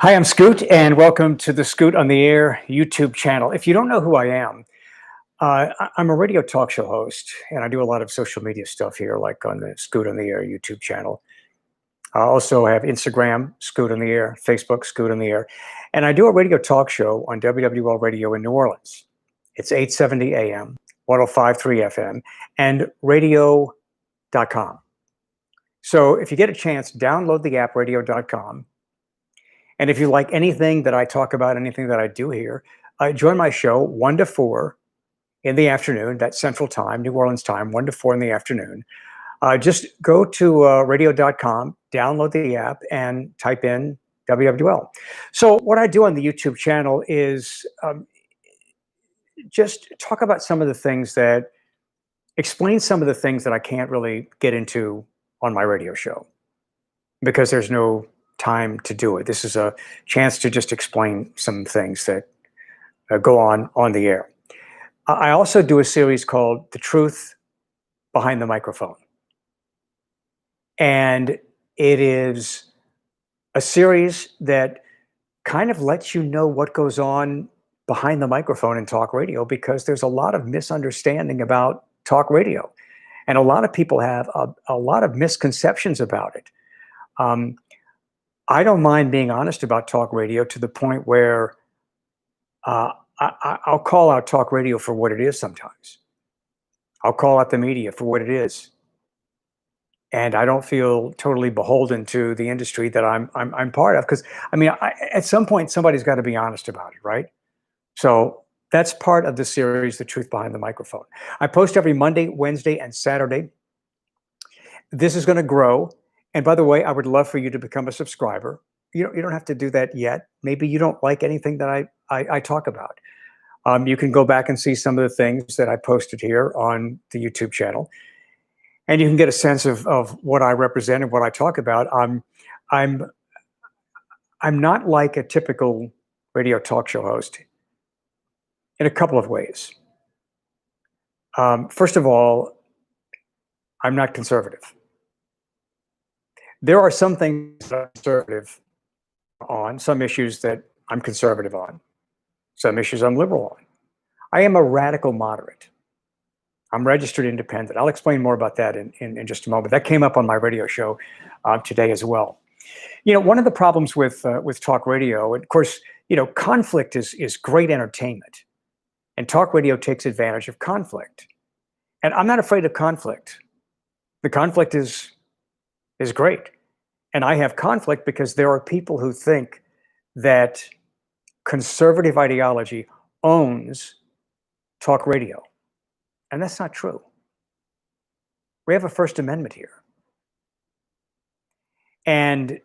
Hi, I'm Scoot, and welcome to the Scoot on the Air YouTube channel. If you don't know who I am, I'm a radio talk show host, and I do a lot of social media stuff here, like on the Scoot on the Air YouTube channel. I also have Instagram, Scoot on the Air, Facebook, Scoot on the Air, and I do a radio talk show on WWL Radio in New Orleans. It's 870 AM, 1053 FM, and radio.com. So if you get a chance, download the app radio.com. And if you like anything that I talk about, anything that I do here, join my show 1 to 4 in the afternoon. That's Central Time, New Orleans time, 1 to 4 in the afternoon. Just go to radio.com, download the app, and type in WWL. So what I do on the YouTube channel is just talk about some of the things that explain some of the things that I can't really get into on my radio show because there's no time to do it. This is a chance to just explain some things that go on the air. I also do a series called The Truth Behind the Microphone. And it is a series that kind of lets you know what goes on behind the microphone in talk radio, because there's a lot of misunderstanding about talk radio. And a lot of people have a lot of misconceptions about it. I don't mind being honest about talk radio to the point where I'll call out talk radio for what it is sometimes. I'll call out the media for what it is. And I don't feel totally beholden to the industry that I'm part of. Because, I mean, at some point, somebody's got to be honest about it, right? So that's part of the series, The Truth Behind the Microphone. I post every Monday, Wednesday, and Saturday. This is going to grow. And by the way, I would love for you to become a subscriber. You don't have to do that yet. Maybe you don't like anything that I talk about. You can go back and see some of the things that I posted here on the YouTube channel, and you can get a sense of what I represent and what I talk about. I'm not like a typical radio talk show host in a couple of ways. First of all, I'm not conservative. There are some things that I'm conservative on, some issues that I'm conservative on, some issues I'm liberal on. I am a radical moderate. I'm registered independent. I'll explain more about that in just a moment. That came up on my radio show today as well. You know, one of the problems with talk radio, and of course, you know, conflict is great entertainment, and talk radio takes advantage of conflict. And I'm not afraid of conflict. The conflict is great. And I have conflict because there are people who think that conservative ideology owns talk radio. And that's not true. We have a First Amendment here. And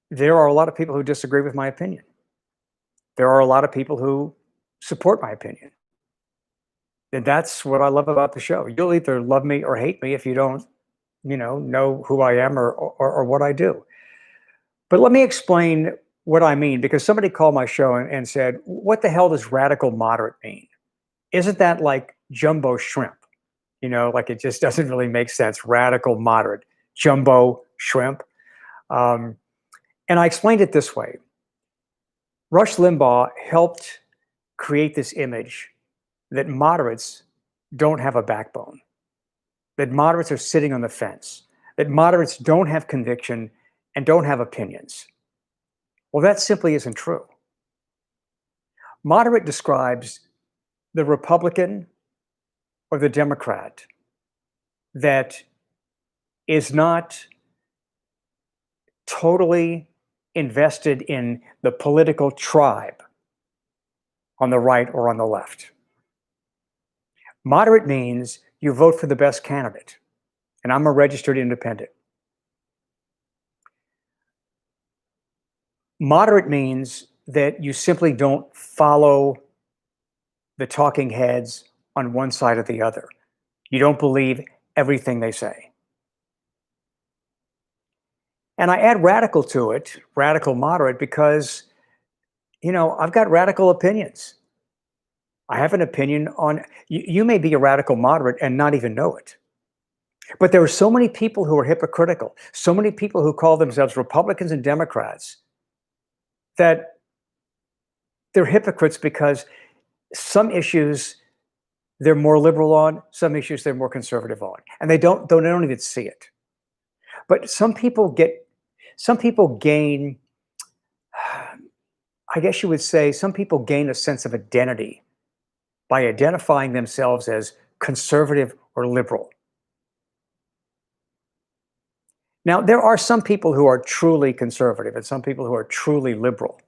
there are a lot of people who disagree with my opinion. There are a lot of people who support my opinion. And that's what I love about the show. You'll either love me or hate me if you don't know who I am or what I do. But let me explain what I mean, because somebody called my show and said, what the hell does radical moderate mean? Isn't that like jumbo shrimp? You know, like it just doesn't really make sense. Radical moderate, jumbo shrimp. And I explained it this way. Rush Limbaugh helped create this image that moderates don't have a backbone, that moderates are sitting on the fence, that moderates don't have conviction and don't have opinions. Well, that simply isn't true. Moderate describes the Republican or the Democrat that is not totally invested in the political tribe on the right or on the left. Moderate means you vote for the best candidate, and I'm a registered independent. Moderate means that you simply don't follow the talking heads on one side or the other. You don't believe everything they say. And I add radical to it, radical moderate, because, you know, I've got radical opinions. I have an opinion on, you may be a radical moderate and not even know it. But there are so many people who are hypocritical, so many people who call themselves Republicans and Democrats, that they're hypocrites because some issues they're more liberal on, some issues they're more conservative on, and they don't even see it. But some people gain, I guess you would say, some people gain a sense of identity by identifying themselves as conservative or liberal. Now, there are some people who are truly conservative and some people who are truly liberal.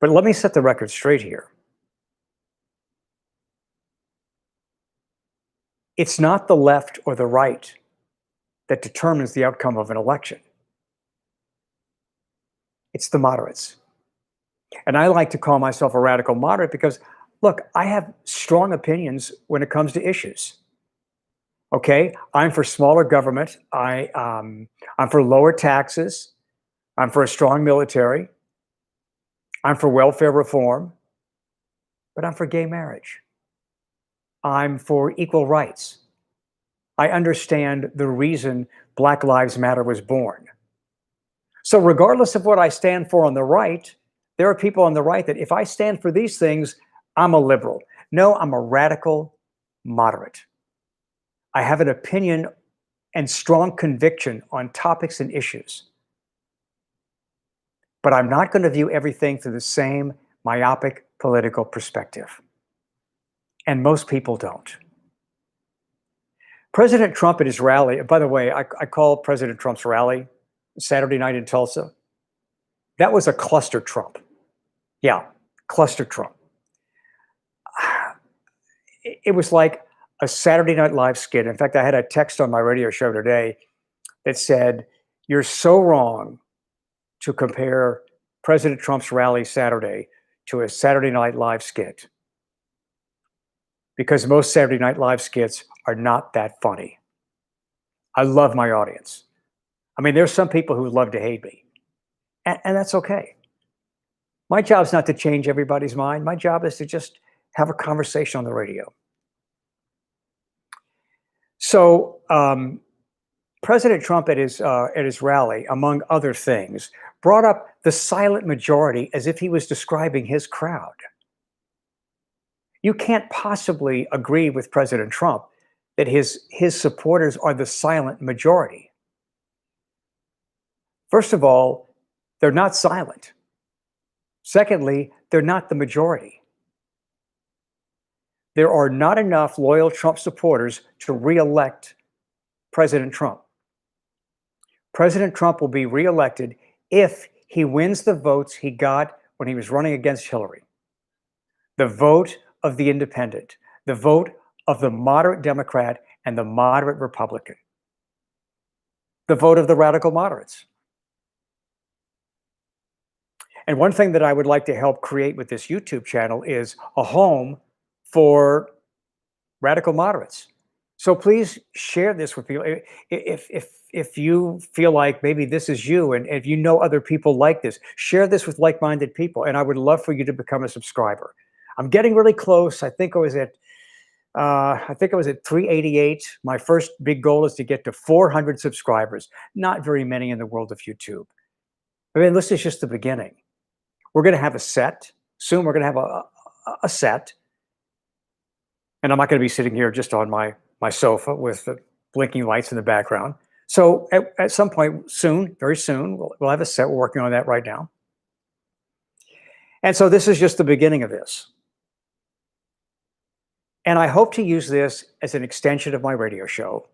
But let me set the record straight here. It's not the left or the right that determines the outcome of an election. It's the moderates. And I like to call myself a radical moderate because, look, I have strong opinions when it comes to issues. Okay, I'm for smaller government. I'm for lower taxes. I'm for a strong military. I'm for welfare reform, but I'm for gay marriage. I'm for equal rights. I understand the reason Black Lives Matter was born. So regardless of what I stand for on the right, there are people on the right that if I stand for these things, I'm a liberal. No, I'm a radical moderate. I have an opinion and strong conviction on topics and issues. But I'm not going to view everything through the same myopic political perspective. And most people don't. President Trump at his rally, by the way, I call President Trump's rally Saturday night in Tulsa. That was a cluster Trump. Yeah, cluster Trump. It was like a Saturday Night Live skit. In fact, I had a text on my radio show today that said, "You're so wrong to compare President Trump's rally Saturday to a Saturday Night Live skit, because most Saturday Night Live skits are not that funny." I love my audience. I mean, there's some people who love to hate me, and that's okay. My job is not to change everybody's mind. My job is to just have a conversation on the radio. So, President Trump at his rally, among other things, brought up the silent majority as if he was describing his crowd. You can't possibly agree with President Trump that his supporters are the silent majority. First of all, they're not silent. Secondly, they're not the majority. There are not enough loyal Trump supporters to re-elect President Trump. President Trump will be re-elected if he wins the votes he got when he was running against Hillary. The vote of the independent, the vote of the moderate Democrat and the moderate Republican, the vote of the radical moderates. And one thing that I would like to help create with this YouTube channel is a home for radical moderates. So please share this with people. If you feel like maybe this is you, and if you know other people like this, share this with like-minded people. And I would love for you to become a subscriber. I'm getting really close. I think I was at 388. My first big goal is to get to 400 subscribers. Not very many in the world of YouTube. I mean, this is just the beginning. We're going to have a set. Soon we're going to have a set. And I'm not going to be sitting here just on my sofa with the blinking lights in the background. So at some point soon, very soon, we'll have a set. We're working on that right now. And so this is just the beginning of this. And I hope to use this as an extension of my radio show,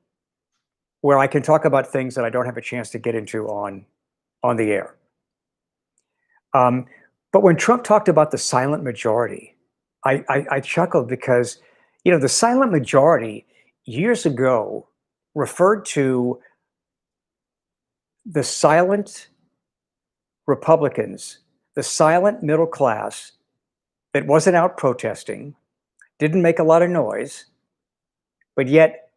where I can talk about things that I don't have a chance to get into on the air. But when Trump talked about the silent majority, I chuckled because, you know, the silent majority years ago referred to the silent Republicans, the silent middle class that wasn't out protesting, didn't make a lot of noise, but yet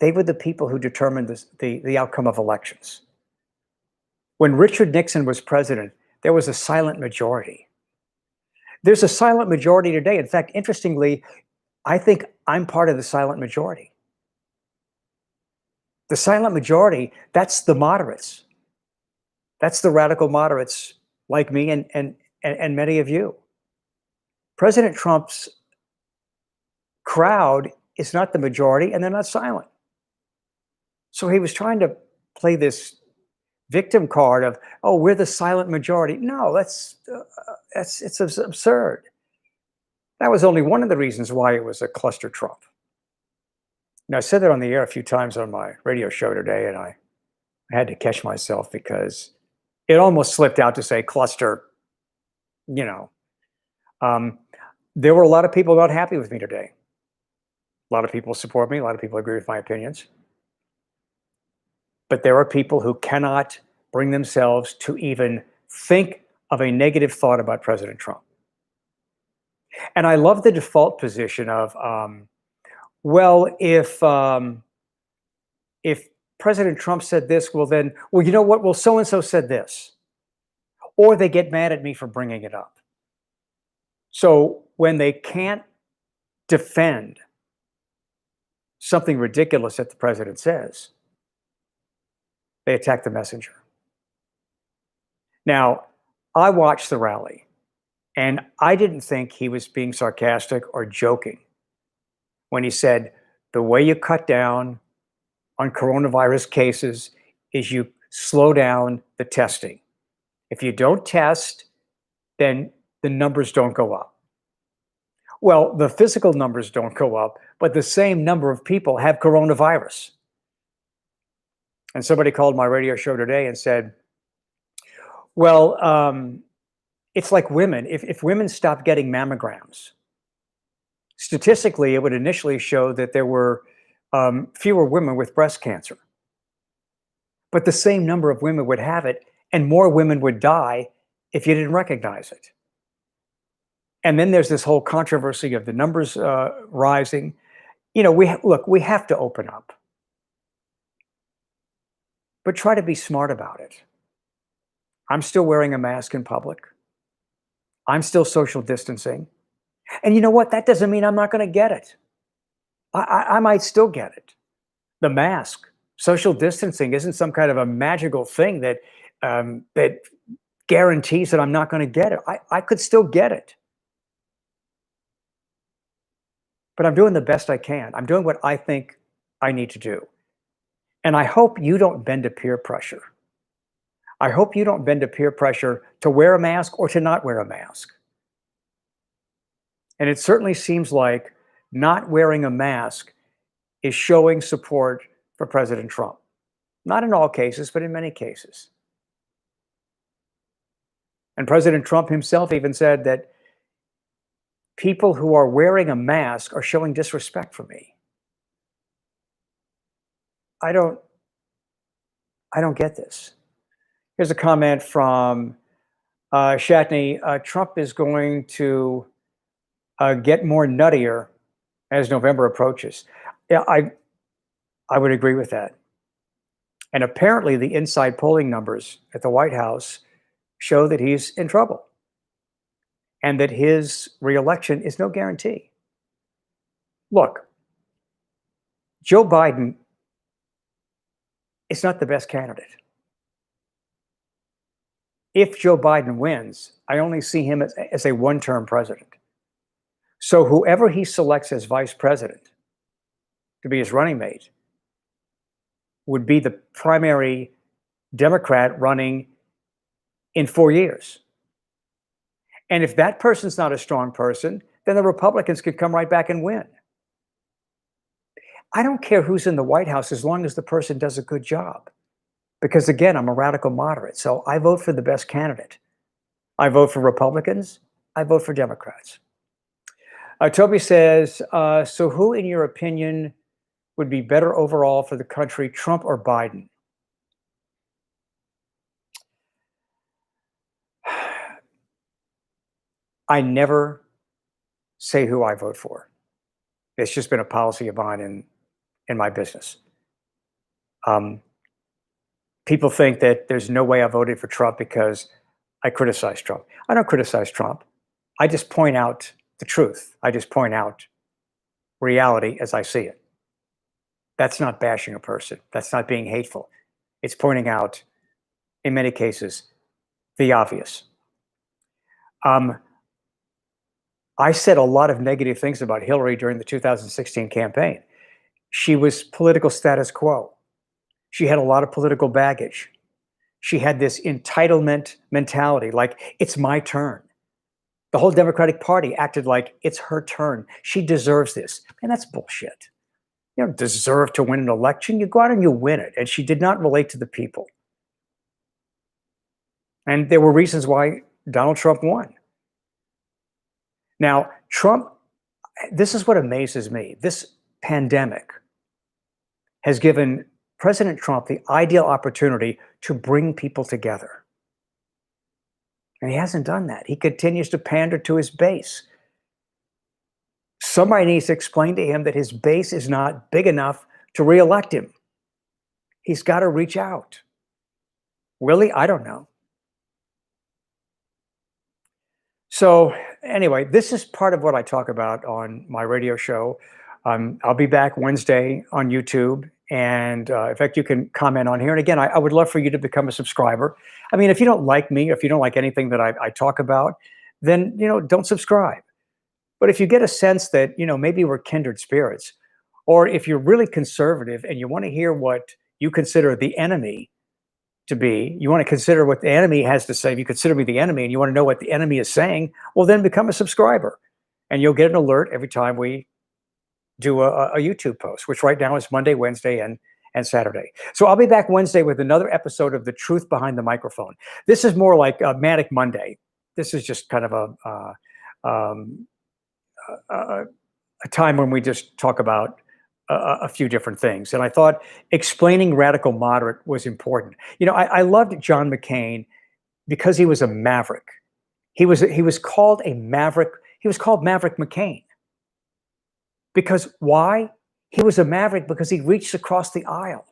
they were the people who determined the outcome of elections. When Richard Nixon was president, there was a silent majority. There's a silent majority today. In fact, interestingly, I think I'm part of the silent majority. The silent majority, that's the moderates. That's the radical moderates like me and many of you. President Trump's crowd is not the majority, and they're not silent. So he was trying to play this victim card of, oh, we're the silent majority. No, it's absurd. That was only one of the reasons why it was a cluster Trump. Now, I said that on the air a few times on my radio show today, and I had to catch myself because it almost slipped out to say cluster. You know, um, there were a lot of people not happy with me today. A lot of people support me. A lot of people agree with my opinions. But there are people who cannot bring themselves to even think of a negative thought about President Trump. And I love the default position of, well, if President Trump said this, well, then, well, you know what? Well, so and so said this, or they get mad at me for bringing it up. So when they can't defend something ridiculous that the president says, they attack the messenger. Now, I watched the rally, and I didn't think he was being sarcastic or joking when he said, the way you cut down on coronavirus cases is you slow down the testing. If you don't test, then the numbers don't go up. Well, the physical numbers don't go up, but the same number of people have coronavirus. And somebody called my radio show today and said, well, it's like women. If women stopped getting mammograms, statistically, it would initially show that there were fewer women with breast cancer. But the same number of women would have it, and more women would die if you didn't recognize it. And then there's this whole controversy of the numbers rising. You know, we have to open up, but try to be smart about it. I'm still wearing a mask in public. I'm still social distancing. And you know what? That doesn't mean I'm not going to get it. I might still get it. The mask, social distancing isn't some kind of a magical thing that that guarantees that I'm not going to get it. I could still get it. But I'm doing the best I can. I'm doing what I think I need to do. And I hope you don't bend to peer pressure. I hope you don't bend to peer pressure to wear a mask or to not wear a mask. And it certainly seems like not wearing a mask is showing support for President Trump. Not in all cases, but in many cases. And President Trump himself even said that people who are wearing a mask are showing disrespect for me. I don't get this. Here's a comment from Shatney. Trump is going to get more nuttier as November approaches. Yeah, I would agree with that. And apparently the inside polling numbers at the White House show that he's in trouble and that his reelection is no guarantee. Look, Joe Biden is not the best candidate. If Joe Biden wins, I only see him as a one-term president. So whoever he selects as vice president to be his running mate would be the primary Democrat running in 4 years. And if that person's not a strong person, then the Republicans could come right back and win. I don't care who's in the White House as long as the person does a good job. Because again, I'm a radical moderate, so I vote for the best candidate. I vote for Republicans. I vote for Democrats. Toby says, so who, in your opinion, would be better overall for the country, Trump or Biden? I never say who I vote for. It's just been a policy of mine in my business. People think that there's no way I voted for Trump because I criticize Trump. I don't criticize Trump. I just point out the truth. I just point out reality as I see it. That's not bashing a person. That's not being hateful. It's pointing out, in many cases, the obvious. Um, I said a lot of negative things about Hillary during the 2016 campaign. She was political status quo. She had a lot of political baggage. She had this entitlement mentality, like, it's my turn. The whole Democratic Party acted like it's her turn. She deserves this. And that's bullshit. You don't deserve to win an election. You go out and you win it. And she did not relate to the people. And there were reasons why Donald Trump won. Now, Trump, this is what amazes me. This pandemic has given President Trump the ideal opportunity to bring people together. And he hasn't done that. He continues to pander to his base. Somebody needs to explain to him that his base is not big enough to reelect him. He's got to reach out. Really? I don't know. So anyway, this is part of what I talk about on my radio show. I'll be back Wednesday on YouTube. And in fact, you can comment on here. And again, I would love for you to become a subscriber. I mean, if you don't like me, if you don't like anything that I talk about, then, don't subscribe. But if you get a sense that, maybe we're kindred spirits, or if you're really conservative and you want to hear what you consider the enemy to be, you want to consider what the enemy has to say, if you consider me the enemy and you want to know what the enemy is saying, well, then become a subscriber. And you'll get an alert every time we do a YouTube post, which right now is Monday, Wednesday, and Saturday. So I'll be back Wednesday with another episode of The Truth Behind the Microphone. This is more like a Manic Monday. This is just kind of a time when we just talk about a few different things. And I thought explaining radical moderate was important. I loved John McCain because he was a maverick. He was called a maverick. He was called Maverick McCain. Because why? He was a maverick because he reached across the aisle.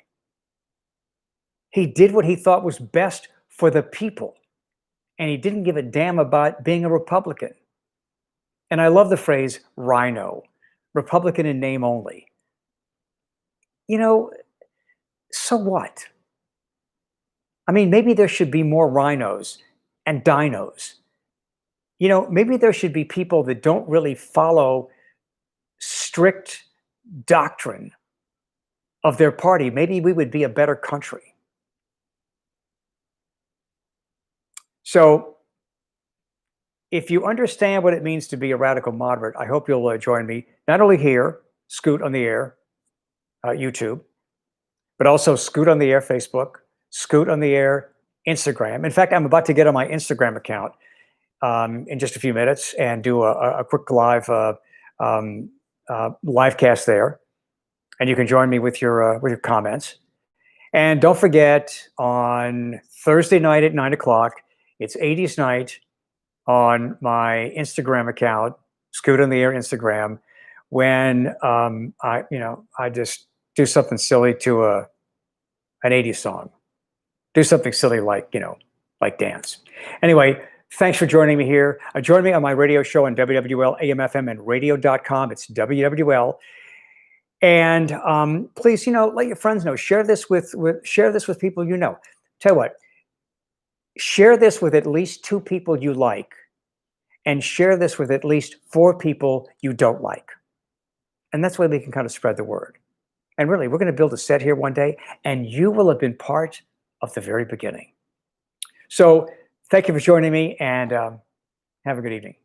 He did what he thought was best for the people. And he didn't give a damn about being a Republican. And I love the phrase rhino, Republican in name only. So what? I mean, maybe there should be more rhinos and dinos. Maybe there should be people that don't really follow strict doctrine of their party. Maybe we would be a better country. So if you understand what it means to be a radical moderate, I hope you'll join me, not only here, Scoot on the Air, YouTube, but also Scoot on the Air Facebook, Scoot on the Air Instagram. In fact, I'm about to get on my Instagram account in just a few minutes and do a quick live live cast there, and you can join me with your comments. And don't forget, on Thursday night at 9 o'clock, it's 80s night on my Instagram account, Scoot on the Air Instagram, when I just do something silly to an 80s song. Do something silly like dance. Anyway, thanks for joining me here. Join me on my radio show on WWL, AM, FM, and radio.com. It's WWL. And please, let your friends know. Share this with people you know. Tell you what, share this with at least 2 people you like, and share this with at least 4 people you don't like. And that's why we can kind of spread the word. And really, we're going to build a set here one day, and you will have been part of the very beginning. So thank you for joining me, and have a good evening.